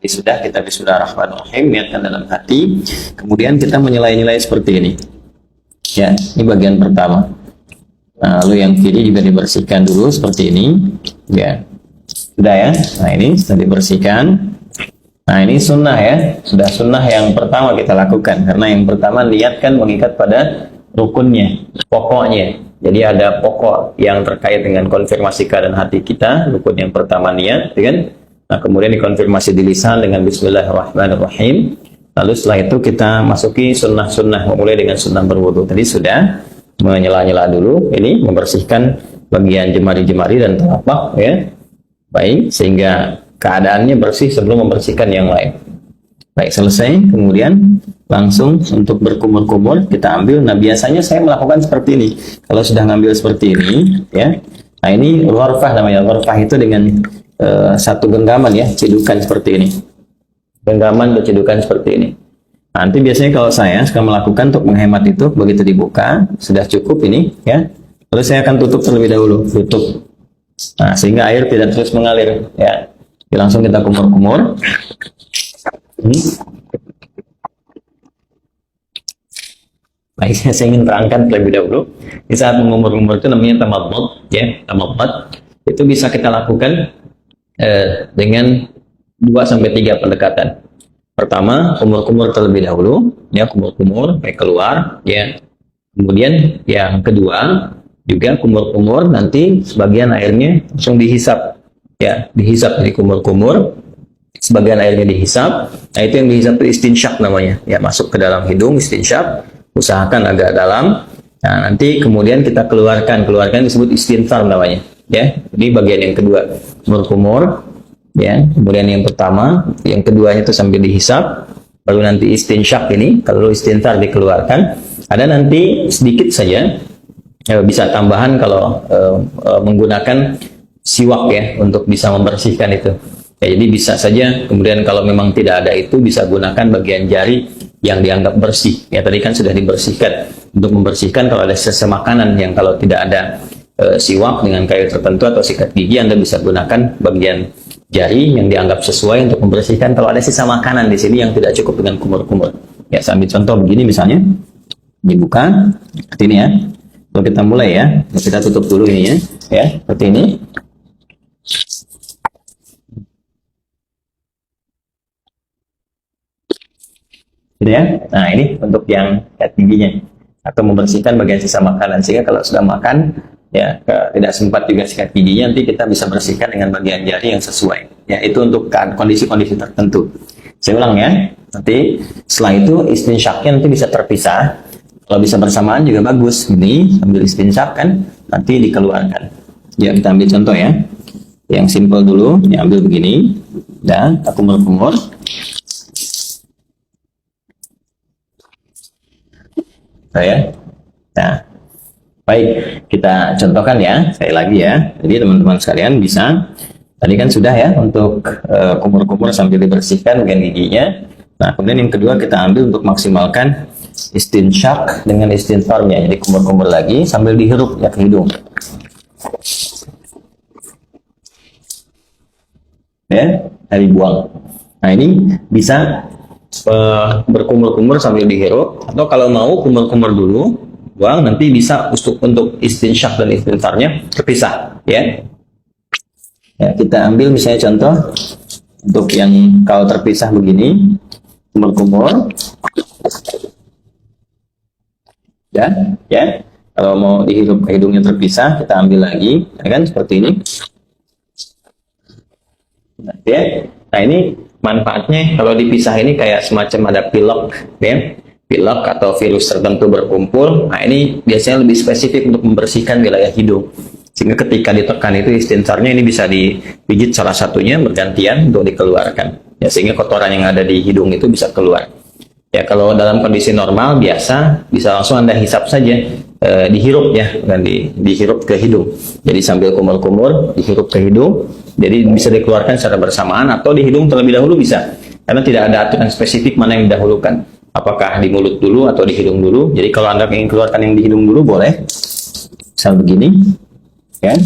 Jadi sudah kita Bismillahirrahmanirrahim, niatkan dalam hati, kemudian kita menyela-nyelai seperti ini. Ya, ini bagian pertama. Nah, lalu yang kiri juga dibersihkan dulu seperti ini. Ya, sudah ya. Nah, ini sudah dibersihkan. Nah, ini sunnah ya. Sudah sunnah yang pertama kita lakukan. Karena yang pertama niatkan mengikat pada rukunnya, pokoknya. Jadi ada pokok yang terkait dengan konfirmasi keadaan hati kita. Rukun yang pertama niat, kan? Nah, kemudian dikonfirmasi di lisan dengan Bismillahirrahmanirrahim. Lalu setelah itu kita masuki sunnah-sunnah, memulai dengan sunnah berwudu. Tadi sudah menyela-nyela dulu, ini membersihkan bagian jemari-jemari dan telapak, ya. Baik, sehingga keadaannya bersih sebelum membersihkan yang lain. Baik, selesai. Kemudian langsung untuk berkumur-kumur kita ambil. Nah, biasanya saya melakukan seperti ini. Kalau sudah ngambil seperti ini, ya. Nah, ini ghurfah namanya. Ghurfah itu dengan satu genggaman ya, cedukan seperti ini. Genggaman bercedukan seperti ini. Nanti biasanya kalau saya suka melakukan untuk menghemat itu, begitu dibuka sudah cukup ini, ya. Lalu saya akan tutup terlebih dahulu, tutup. Nah, sehingga air tidak terus mengalir, ya. Jadi langsung kita kumur-kumur. Baik, saya ingin terangkan terlebih dahulu. Di saat mengumur-umur itu namanya tamadmud, ya, tamadmud. Itu bisa kita lakukan dengan 2-3 pendekatan. Pertama, kumur-kumur terlebih dahulu, ya, kumur-kumur sampai keluar, ya. Kemudian yang kedua juga kumur-kumur, nanti sebagian airnya langsung dihisap, ya, dihisap dari kumur-kumur. Sebagian airnya dihisap. Nah, itu yang dihisap itu istinsyak namanya, ya, masuk ke dalam hidung, istinsyak, usahakan agak dalam. Nah, nanti kemudian kita keluarkan disebut istinthar namanya, ya. Jadi bagian yang kedua, kumur-kumur, ya. Kemudian yang pertama, yang keduanya itu sambil dihisap, baru nanti istinsyak ini, kalau istinthar dikeluarkan. Ada nanti sedikit saja, bisa tambahan kalau menggunakan siwak, ya, untuk bisa membersihkan itu. Ya, jadi bisa saja, kemudian kalau memang tidak ada itu, bisa gunakan bagian jari yang dianggap bersih. Ya, tadi kan sudah dibersihkan. Untuk membersihkan kalau ada sisa makanan yang kalau tidak ada siwak dengan kayu tertentu atau sikat gigi, Anda bisa gunakan bagian jari yang dianggap sesuai untuk membersihkan kalau ada sisa makanan di sini yang tidak cukup dengan kumur-kumur. Ya, saya ambil contoh begini misalnya. Dibuka, seperti ini ya. Kalau kita mulai ya, kita tutup dulu ini ya. Ya, seperti ini. Gitu ya. Nah, ini untuk yang sikat giginya atau membersihkan bagian sisa makanan, sehingga kalau sudah makan, ya, tidak sempat juga sikat giginya, nanti kita bisa bersihkan dengan bagian jari yang sesuai. Ya, itu untuk kondisi-kondisi tertentu. Saya ulang ya. Nanti setelah itu istinsyaknya nanti bisa terpisah. Kalau bisa bersamaan juga bagus. Ini ambil istinsyak kan, nanti dikeluarkan. Ya, kita ambil contoh ya. Yang simple dulu, ya, ambil begini. Dan kumur-kumur. Ya. Nah, baik, kita contohkan ya, sekali lagi ya. Jadi teman-teman sekalian bisa, tadi kan sudah ya untuk kumur-kumur sambil dibersihkan bagian giginya. Nah, kemudian yang kedua kita ambil untuk maksimalkan istinsyak dengan istinfarnya. Jadi kumur-kumur lagi sambil dihirup ya ke hidung. Ya, dari buang. Nah, ini bisa berkumur-kumur sambil dihirup, atau kalau mau kumur-kumur dulu, buang, nanti bisa untuk istinsyak dan istinfarnya terpisah, ya. Ya, kita ambil misalnya contoh untuk yang kalau terpisah begini, kumur-kumur, dan ya, kalau mau dihirup ke hidungnya terpisah, kita ambil lagi, ya kan, seperti ini. Nah, ya. Nah, ini manfaatnya kalau dipisah ini kayak semacam ada pilek, ya, pilek atau virus tertentu berkumpul. Nah, ini biasanya lebih spesifik untuk membersihkan wilayah hidung, sehingga ketika ditekan itu istinsarnya ini bisa dipijit salah satunya bergantian untuk dikeluarkan, ya, sehingga kotoran yang ada di hidung itu bisa keluar. Ya, kalau dalam kondisi normal biasa bisa langsung Anda hisap saja, dihirup ya, dan dihirup ke hidung. Jadi sambil kumur-kumur dihirup ke hidung, jadi bisa dikeluarkan secara bersamaan atau di hidung terlebih dahulu bisa, karena tidak ada aturan spesifik mana yang didahulukan, apakah di mulut dulu atau di hidung dulu. Jadi kalau Anda ingin keluarkan yang di hidung dulu boleh, misal begini ya.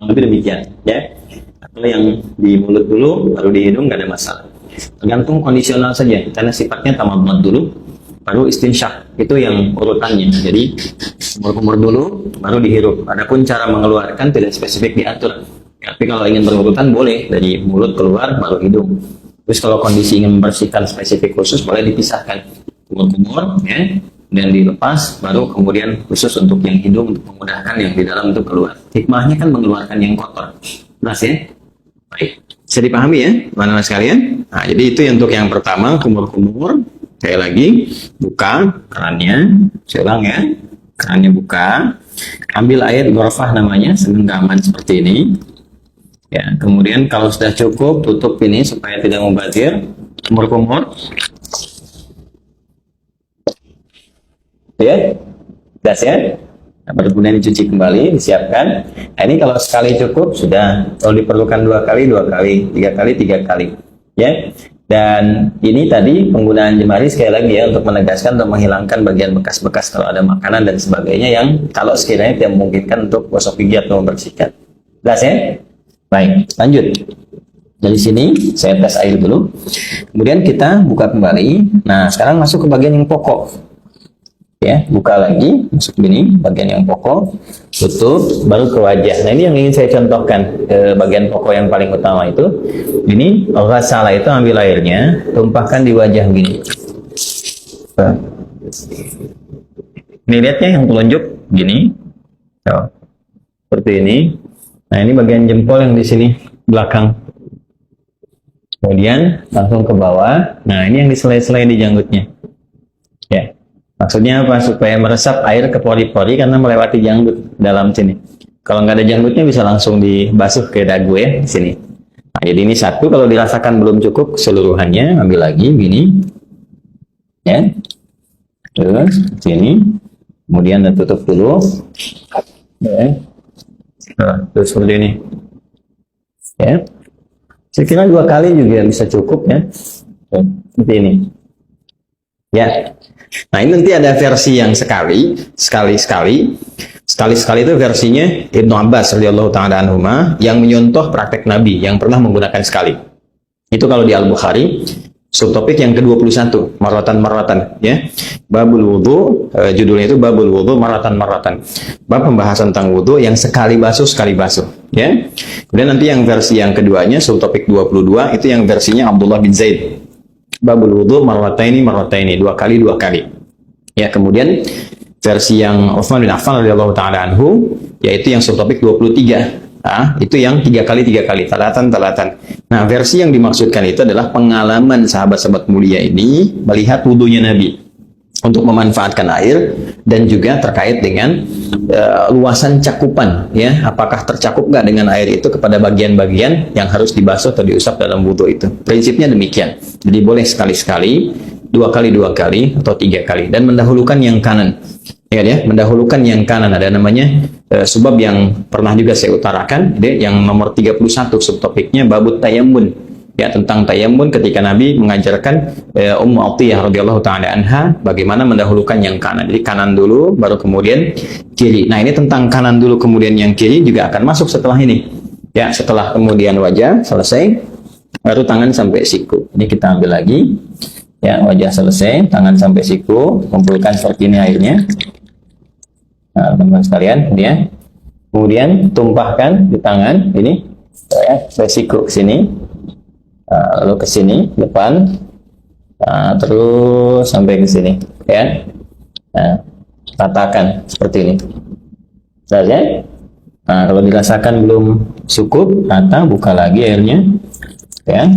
Lebih demikian, ya. Atau yang di mulut dulu, baru di hidung, nggak ada masalah. Tergantung kondisional saja, karena sifatnya tamadmad dulu, baru istinsyak. Itu yang urutannya. Jadi kumur-kumur dulu, baru dihirup. Adapun cara mengeluarkan tidak spesifik diatur. Tapi kalau ingin berurutan boleh dari mulut keluar, baru hidung. Terus kalau kondisi ingin membersihkan spesifik khusus, boleh dipisahkan. Kumur-kumur, ya, dan dilepas, baru kemudian khusus untuk yang hidung untuk memudahkan yang di dalam untuk keluar. Hikmahnya kan mengeluarkan yang kotor. Jelas ya? Baik, bisa dipahami ya, teman-teman sekalian? Nah, jadi itu untuk yang pertama, kumur-kumur. Sekali lagi, buka kerannya, saya ulang ya, kerannya buka, ambil air ghorfah namanya, segenggaman seperti ini. Ya, kemudian kalau sudah cukup, tutup ini supaya tidak mubazir, kumur-kumur. Ya, gas ya. Nah, baru kemudian dicuci kembali, disiapkan. Nah, ini kalau sekali cukup sudah. Kalau diperlukan 2 kali, 2 kali, 3 kali, 3 kali. Ya. Dan ini tadi penggunaan jemari sekali lagi ya untuk menegaskan untuk menghilangkan bagian bekas-bekas kalau ada makanan dan sebagainya yang kalau sekiranya tidak memungkinkan untuk gosok gigi atau membersihkan. Jelas ya? Baik, lanjut. Dari sini saya tes air dulu. Kemudian kita buka kembali. Nah, sekarang masuk ke bagian yang pokok. Ya, buka lagi, masuk gini, bagian yang pokok, tutup, baru ke wajah. Nah, ini yang ingin saya contohkan, bagian pokok yang paling utama itu. Ini, ghasala itu ambil airnya, tumpahkan di wajah gini. Ini lihatnya yang telunjuk gini. Seperti ini. Nah, ini bagian jempol yang di sini, belakang. Kemudian, langsung ke bawah. Nah, ini yang diselai-selai di janggutnya. Ya. Maksudnya apa? Supaya meresap air ke pori-pori karena melewati janggut dalam sini. Kalau nggak ada janggutnya bisa langsung dibasuh ke dagu ya di sini. Nah, jadi ini satu, kalau dirasakan belum cukup keseluruhannya, ambil lagi gini. Ya. Terus sini. Kemudian tutup dulu. Ya. Nah, terus seperti ini. Ya. Saya kira 2 kali juga bisa cukup ya. Seperti ini. Ya. Nah, ini nanti ada versi yang sekali itu versinya Ibnu Abbas radhiyallahu ta'ala anhuma yang menyontoh praktek Nabi yang pernah menggunakan sekali. Itu kalau di Al-Bukhari, subtopik yang ke-21, marwatan ya. Babul wudu, judulnya itu Babul wudu marwatan. Bab pembahasan tentang wudu yang sekali basuh ya. Kemudian nanti yang versi yang keduanya, subtopik 22, itu yang versinya Abdullah bin Zaid. Babul wudu marwataini 2 kali. Ya, kemudian versi yang Utsman bin Affan radhiyallahu taala anhu yaitu yang subtopik 23. Nah, itu yang 3 kali, talatan. Nah, versi yang dimaksudkan itu adalah pengalaman sahabat-sahabat mulia ini melihat wudunya Nabi untuk memanfaatkan air dan juga terkait dengan luasan cakupan ya, apakah tercakup nggak dengan air itu kepada bagian-bagian yang harus dibasuh atau diusap dalam wudu itu. Prinsipnya demikian. Jadi boleh sekali-sekali, 2 kali, atau 3 kali, dan mendahulukan yang kanan. Ya, mendahulukan yang kanan ada namanya sebab yang pernah juga saya utarakan, yang nomor 31 subtopiknya babut tayammun. Ya, tentang tayammun ketika Nabi mengajarkan Ummu Atiyah radhiyallahu taala anha bagaimana mendahulukan yang kanan. Jadi kanan dulu baru kemudian kiri. Nah, ini tentang kanan dulu kemudian yang kiri juga akan masuk setelah ini. Ya, setelah kemudian wajah selesai baru tangan sampai siku. Ini kita ambil lagi. Ya, wajah selesai, tangan sampai siku, kumpulkan seperti ini airnya. Nah, teman-teman sekalian, ya. Kemudian tumpahkan di tangan ini ya, sampai siku ke sini. Lalu ke sini depan, terus sampai ke sini ya. Nah, ratakan seperti ini. Jelas ya? Nah, kalau dirasakan belum cukup, rata, buka lagi airnya ya.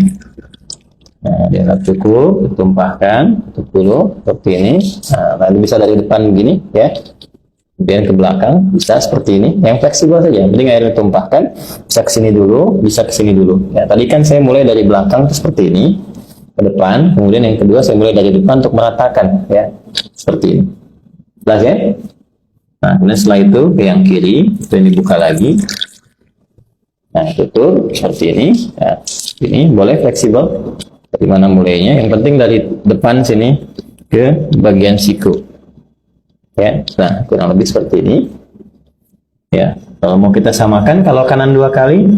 Nah, dianggap cukup, ditumpahkan, tutup dulu seperti ini. Nah, nanti bisa dari depan begini ya. Kemudian ke belakang, bisa seperti ini. Yang fleksibel saja, penting airnya tumpahkan. Bisa ke sini dulu, bisa ke sini dulu. Ya, tadi kan saya mulai dari belakang seperti ini, ke depan. Kemudian yang kedua saya mulai dari depan untuk meratakan, ya, seperti ini. Jelas ya? Nah, kemudian setelah itu ke yang kiri, itu ini buka lagi. Nah, tutup seperti ini. Ya, ini boleh fleksibel. Dari mana mulainya? Yang penting dari depan sini ke bagian siku. Ya, nah kurang lebih seperti ini. Ya, Kalau mau kita samakan, kalau kanan 2 kali,